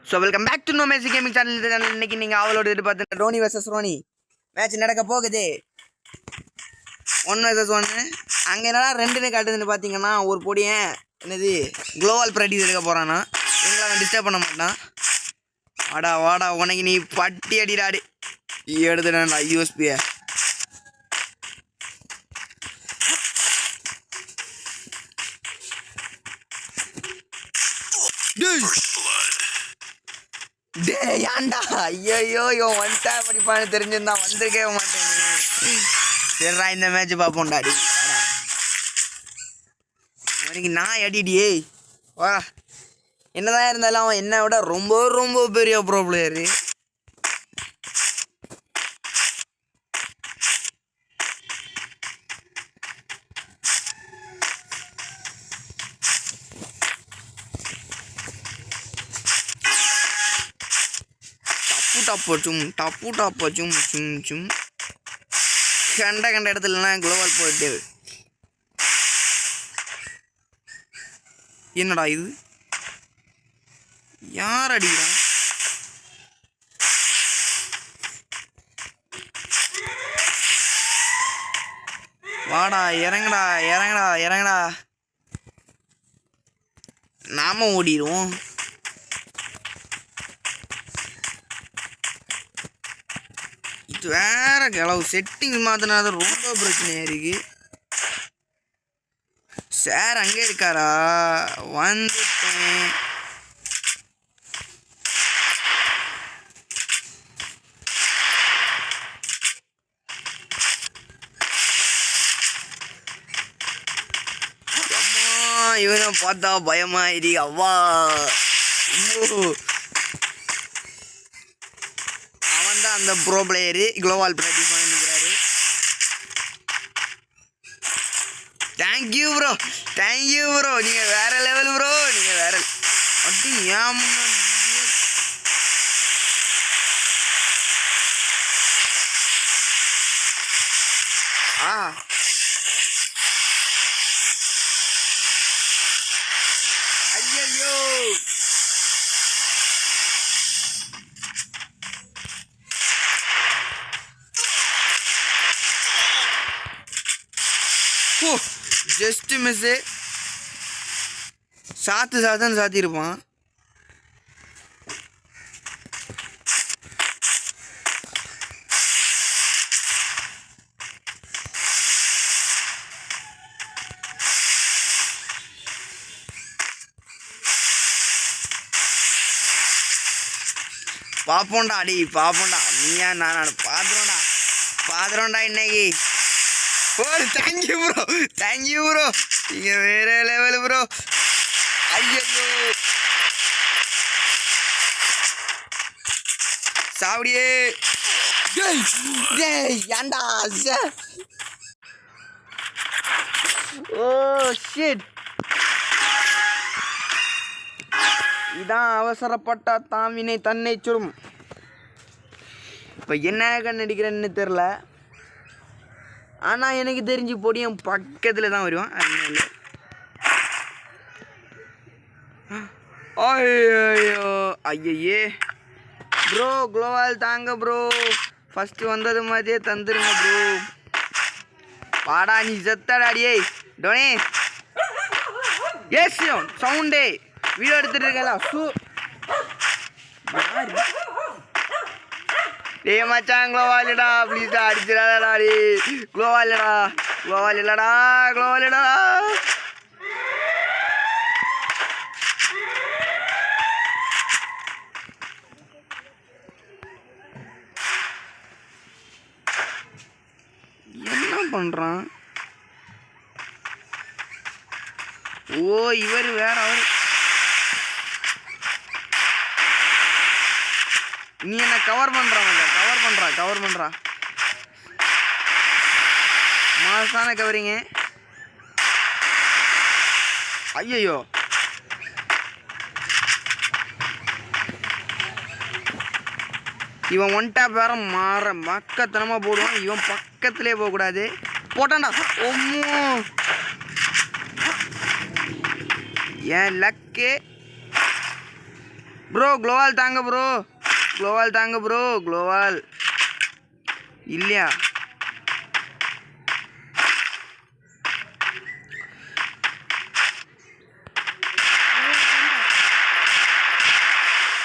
So welcome back to no mercy gaming channel. இன்னைக்கு நீங்கள் அவளோட பார்த்து டோனி வர்சஸ் ரோனி மேட்ச் நடக்க போகுது. 1 vs 1. அங்கே என்னடா 2ன்னு காட்டுதுன்னு பார்த்தீங்கன்னா ஒரு பொடியன் என்னது குளோவால் ப்ராக்டிஸ் எடுக்க போகிறான்னா எங்களை அவன் டிஸ்டர்ப் பண்ண மாட்டான். வாடா வாடா உனக்கு நீ பட்டி அடிடாடி எடுத்துடா யூஎஸ்பியை. டே ஏன்டா ஐயோ வந்துட்டா படிப்பான்னு தெரிஞ்சிருந்தா வந்திருக்கவே மாட்டேன். சரிடா இந்த மேட்ச் பார்ப்போம்டா. அடி அவனுக்கு நான் அடிடியே வா. என்னதான் இருந்தாலும் அவன் என்னை விட ரொம்ப ரொம்ப பெரிய ப்ரோ பிளேயரு. டப்பு டாப்போ சும் சும் சும் கண்ட இடத்துலலாம் குளோவால் போட்டு. என்னடா இது யார் அடிக்கிறான்? வாடா இறங்கடா இறங்கடா இறங்கடா. நாம ஓடிடுவோம். இது வேற கிளவு செட்டிங்ஸ் மாத்தினாத ரொம்ப பிரச்சனையா இருக்கு. சார் அங்கே இருக்காரா? வந்துட்டேன். அம்மா இவனை பார்த்தா பயமா இரு. அவ்வா அந்த ப்ரோ பிளேயரு குளோவால் ப்ராக்டிஸ் பண்ணிக்கிறாரு. தேங்க்யூ ப்ரோ நீங்கள் வேற லெவல் ப்ரோ. நீங்கள் வேற அப்படி ஏன் ஐயோ ஜஸ்ட் மிஸ்ஸு. சாத்துன்னு சாத்திருப்பான். பாப்போண்டா அடி பாப்போண்டா. நீயா நான் பாத்துறோண்டா இன்னைக்கு. தேங்க்யூ ப்ரோ நீங்க வேற லெவல் ப்ரோ. ஐயோ சாவடியே ஏண்டா. Oh shit. இதான் அவசரப்பட்ட தாமினை தன்னை சுடும். இப்போ என்ன கண்ணடிக்கிறேன்னு தெரில. ஆனால் எனக்கு தெரிஞ்சு பொடியும் பக்கத்தில் தான் வருவான். ஐயோ ஐயே ப்ரோ குளோவால் தாங்க ப்ரோ. ஃபஸ்ட்டு வந்தது மாதிரியே தந்துருங்க ப்ரோ. பாடா நீ செத்தடாடியே டோனே. எஸ் சவுண்டே வீடியோ எடுத்துட்டு இருக்கா. டே மச்சான் குளோவால் இல்லடா ப்ளீஸ்டா அடிச்சிடாதடா. டே குளோவால் இல்லடா. என்ன பண்றான்? ஓ இவர் வேற அவர். நீ என்ன கவர் பண்றா மாசான கவரிங்க. ஐயோ இவன் ஒன் டேப் வேற மக்கத்தனமா போடுவான். இவன் பக்கத்திலே போகக்கூடாது. போட்டான்டா. ஒம்மோ என் லக்கு. ப்ரோ க்ளோவால் தாங்க ப்ரோ, க்ளோவால் தாங்க ப்ரோ, க்ளோவால் இல்லையா?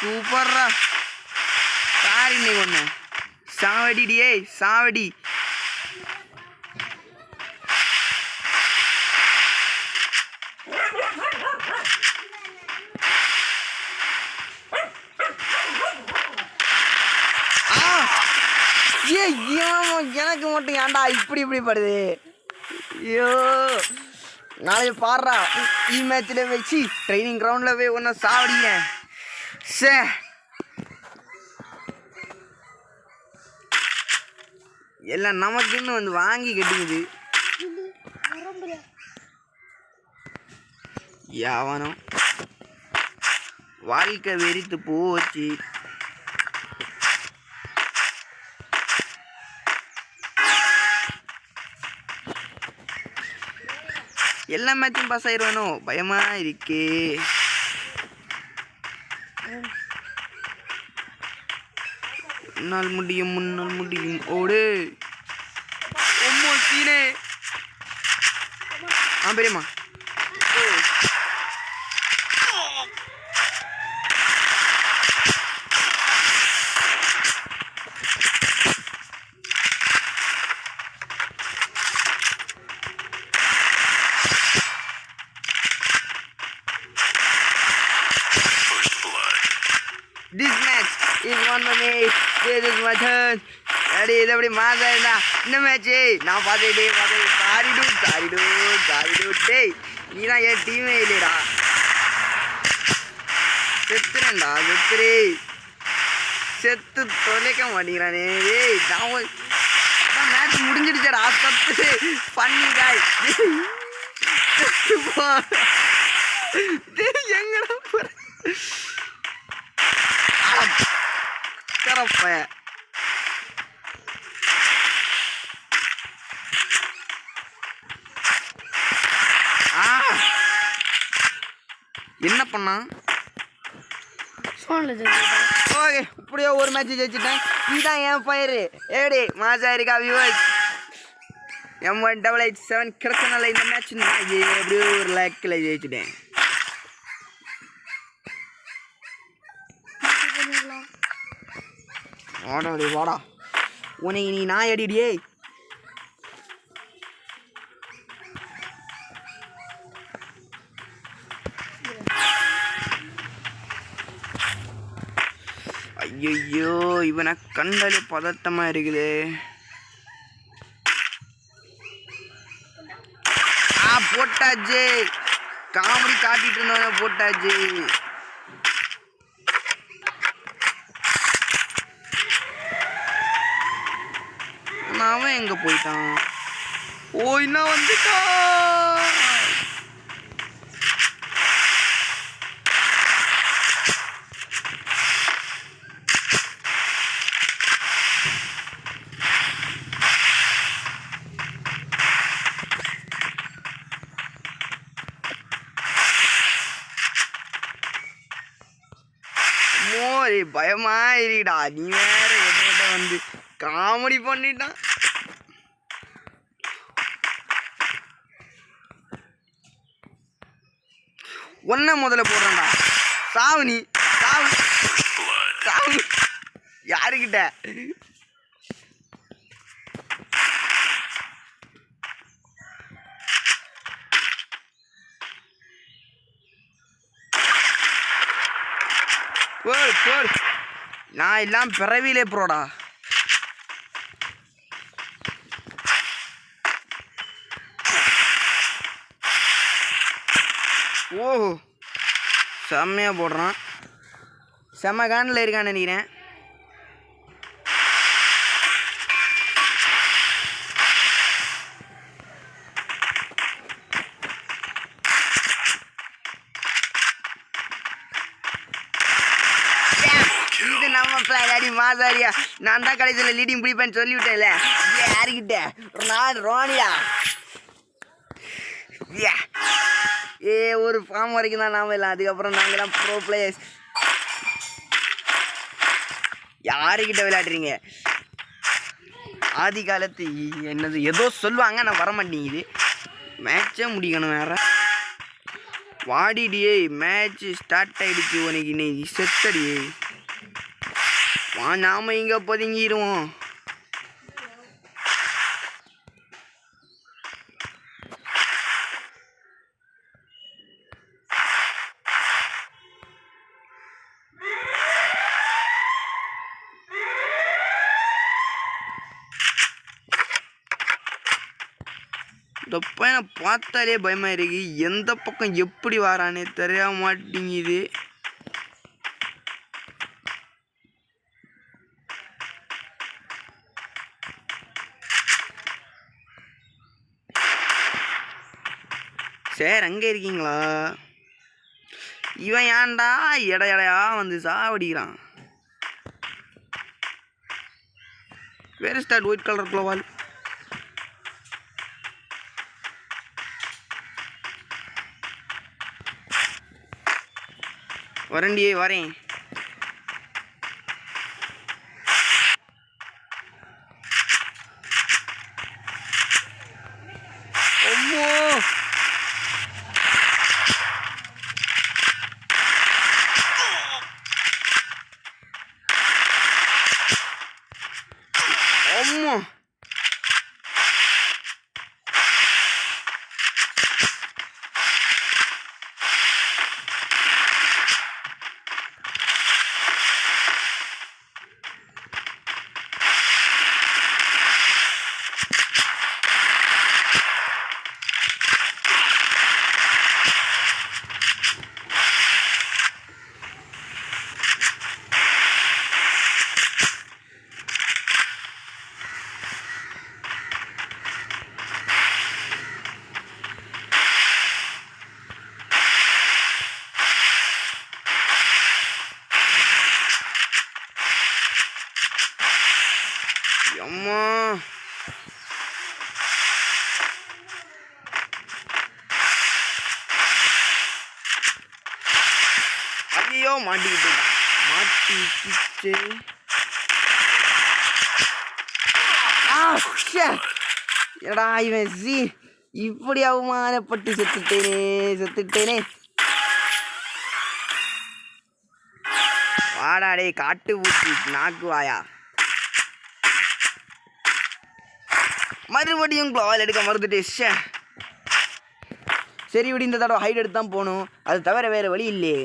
சூப்பர்ரா. சாரி இன்னைக்கு ஒன்று சாவடி டியே சாவடி. எனக்கு மட்டும் ஏன்டா இப்படி படுது? ஐயோ நாளைக்கு பாடுறா மேட்ச்சில் வச்சு ட்ரைனிங் கிரவுண்டில் போய் ஒன்றும் சாவடிங்க. சே எல்லாம் நமக்குன்னு வந்து வாங்கி கட்டுக்குது. யாவனும் வாழ்க்கை வெறித்து போச்சு. எல்லா மேட்சும் பாஸ் ஆயிடுவானோ பயமா இருக்கே. முன்னால் முடியும் ஓடு சீனே. பெரியம்மா This match is won by me. This is my turn. Ready? இது எப்படி மாசாயிருந்தா இந்த மேட்ச்சு நான் பார்த்துக்கிட்டே சாரி டேய் நீ தான் என் டீமே இல்லைடா. செத்துறேன்டா செத்து தொலைக்க மாட்டேங்கிறானே. ஏய் நான் மேட்ச் முடிஞ்சிடுச்சடா. சத்து பண்ணி காய் செத்துப்பா. எங்கடா போற கரப்ப. என்ன பண்ணா? ஓகே இப்படியோ ஒரு மேட்ச் ஜெயிச்சிட்டேன். இதுதான் என் ஃபயரு. ஏடி மாசா இருக்கா வியூவர்ஸ்? M1887 கிடைச்சனால இந்த மேட்ச் நான் எப்படியோ ஒரு லேக்கில் ஜெயிச்சிட்டேன். வாடா உனக்கு நீ நான் அடிடியே. ஐயோ இவனை கண்டாலே பதட்டமா இருக்குது. போட்டாச்சு காமெடி காட்டிட்டு இருந்தவன போட்டாச்சு. அவன் எங்க போயிட்டான்? இன்னும் வந்துட்டான். பயமா இருடா. நீ வேற எட்ட வந்து காமெடி பண்ணிட்டான். ஒன்ன முதல்ல போடுறான்டா. சாவு யாருக்கிட்ட? நான் எல்லாம் பிறவிலே ப்ரோடா. செம்மையா போடுறான். செம்ம காண்டில் இருக்கான்னு நினைக்கிறேன். நம்ம பிளாடி மாசாரியா நான் தான் கடைசியில் லீடிங் பிடிப்பேன்னு சொல்லிவிட்டேன்ல. யாருக்கிட்ட? நான் ரோனியா. ஒரு ஃபார்ம் வரைக்கும் தான் நாம இல்லை. அதுக்கப்புறம் நாங்களாம் ப்ரோ பிளேயர்ஸ். யாருக்கிட்ட விளையாடுறீங்க? ஆதி காலத்து என்னது ஏதோ சொல்லுவாங்க, நான் வர மாட்டேங்குது. மேட்சே முடிக்கணும் வேற. வாடிடியே, மேட்ச் ஸ்டார்ட் ஆகிடுச்சு. உனக்கு இன்னைக்கு செத்தடியே. நாம இங்கே பதுங்கிடுவோம். இந்த பையனை பார்த்தாலே பயமாக இருக்கு. எந்த பக்கம் எப்படி வரானே தெரிய மாட்டேங்குது. சார் அங்கே இருக்கீங்களா? இவன் ஏன்டா எடையா வந்து சாவடிக்கிறான்? Where is that white colour குளோவால்? வரண்டியே வரேன். அம்மா அம்மா அம்மா ஐயோ மாட்டிக்கிட்டு எடா இவன் இப்படி அவமானப்பட்டு செத்துட்டேனே. வாடாடே காட்டு ஊற்றி நாக்கு வாயா. மறுபடியும் குளோவால் எடுக்க மறந்துட்டு. சரி விட, இந்த தடவை ஹைட் எடுத்து தான் போகணும். அது தவிர வேறு வழி இல்லையே.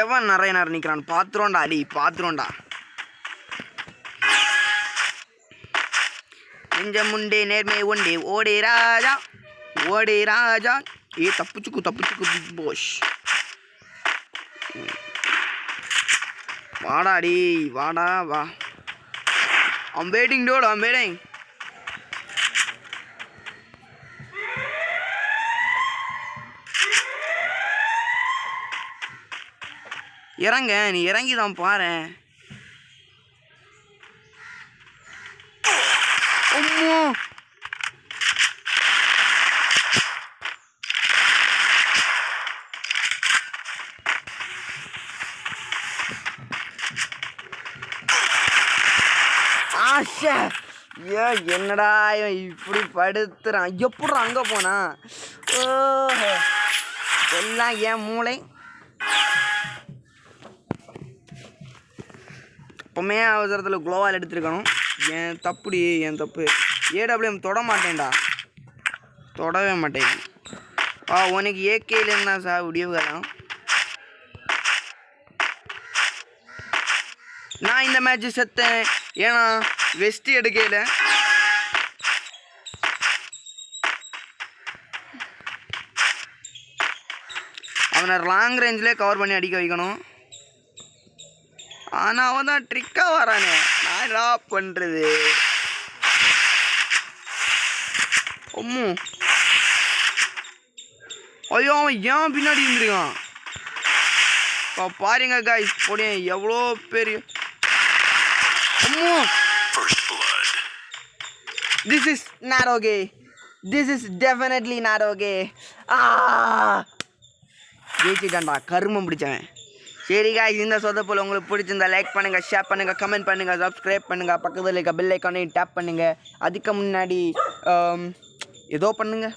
எவன் நிறைய நேரம் நிற்கிறான்? பாத்துருவோண்டா அடி, பாத்துருவோண்டா. நெஞ்சம் உண்டே நேர்மை உண்டே, ஓடே ராஜா ஓடே ராஜா. தப்புச்சுக்கு பிக் பாஸ். வாடாடி வாடா வா. I'm waiting dude, I'm waiting. இறங்க, நீ இறங்கி தான் பாரு. அம்மா என்னடா இப்படி படுத்துறான்? எப்படா அங்கே போனா? எல்லாம் என் மூளை. எப்பவுமே அவசரத்தில் குளோவால் எடுத்துருக்கணும். என் தப்பு. ஏடபிள்யூஎம் தொட மாட்டேன்டா, தொடவே மாட்டேன். உனக்கு ஏகேல இருந்தா சார் விடியவுகலாம். நான் இந்த மேட்ச்சு செத்தேன், ஏன்னா வெஸ்ட் எடுக்கல. அவனை லாங் ரேஞ்சிலே கவர் பண்ணி அடிக்க வைக்கணும். ஆனால் அவன் தான் ட்ரிக்காக வரானே, நான் என்ன பண்ணுறது? அம்மு ஐயோ, அவன் ஏன் பின்னாடி இருந்துருக்கான்? பாருங்க காய்ஸ், போட எவ்வளோ பெரிய. அம்மு, this is not okay. This is definitely not okay. ஜெயிச்சுட்டான்டா கருமம் பிடிச்சவன். சரி guys, இந்த சொதப்பல் உங்களுக்கு பிடிச்சிருந்தா லைக் பண்ணுங்கள், ஷேர் பண்ணுங்கள், கமெண்ட் பண்ணுங்கள், சப்ஸ்கிரைப் பண்ணுங்கள், பக்கத்தில் இருக்க பெல் ஐக்கானையும் டேப் பண்ணுங்கள். அதுக்கு முன்னாடி ஏதோ பண்ணுங்கள்.